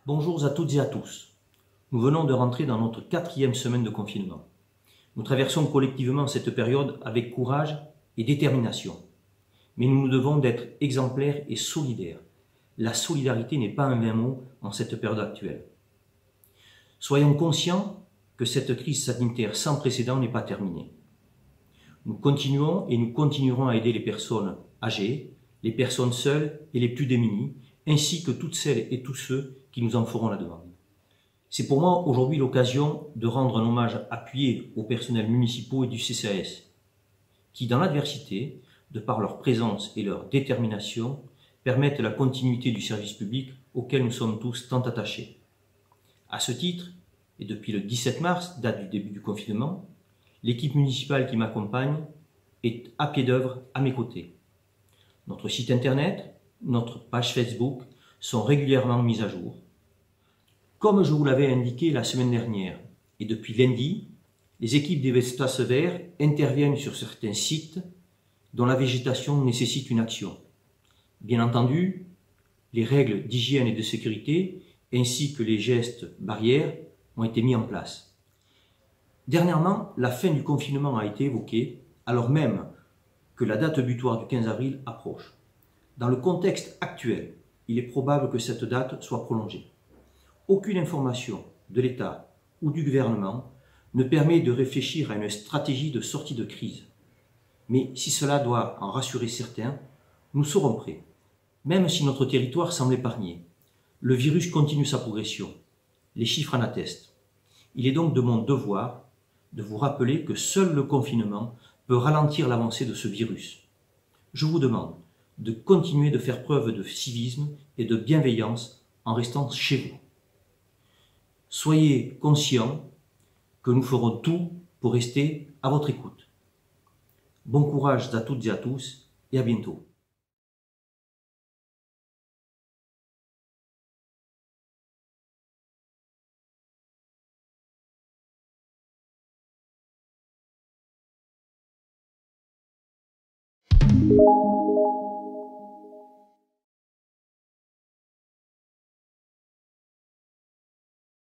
Bonjour à toutes et à tous. Nous venons de rentrer dans notre 4e semaine de confinement. Nous traversons collectivement cette période avec courage et détermination. Mais nous nous devons d'être exemplaires et solidaires. La solidarité n'est pas un vain mot en cette période actuelle. Soyons conscients que cette crise sanitaire sans précédent n'est pas terminée. Nous continuons et nous continuerons à aider les personnes âgées, les personnes seules et les plus démunies, ainsi que toutes celles et tous ceux qui nous en feront la demande. C'est pour moi aujourd'hui l'occasion de rendre un hommage appuyé aux personnels municipaux et du CCAS, qui dans l'adversité, de par leur présence et leur détermination, permettent la continuité du service public auquel nous sommes tous tant attachés. À ce titre, et depuis le 17 mars, date du début du confinement, l'équipe municipale qui m'accompagne est à pied d'œuvre à mes côtés. Notre site internet, notre page Facebook sont régulièrement mises à jour. Comme je vous l'avais indiqué la semaine dernière, et depuis lundi, les équipes des espaces verts interviennent sur certains sites dont la végétation nécessite une action. Bien entendu, les règles d'hygiène et de sécurité ainsi que les gestes barrières ont été mis en place. Dernièrement, la fin du confinement a été évoquée alors même que la date butoir du 15 avril approche. Dans le contexte actuel, il est probable que cette date soit prolongée. Aucune information de l'État ou du gouvernement ne permet de réfléchir à une stratégie de sortie de crise. Mais si cela doit en rassurer certains, nous serons prêts. Même si notre territoire semble épargné, le virus continue sa progression. Les chiffres en attestent. Il est donc de mon devoir de vous rappeler que seul le confinement peut ralentir l'avancée de ce virus. Je vous demande de continuer de faire preuve de civisme et de bienveillance en restant chez vous. Soyez conscients que nous ferons tout pour rester à votre écoute. Bon courage à toutes et à tous et à bientôt.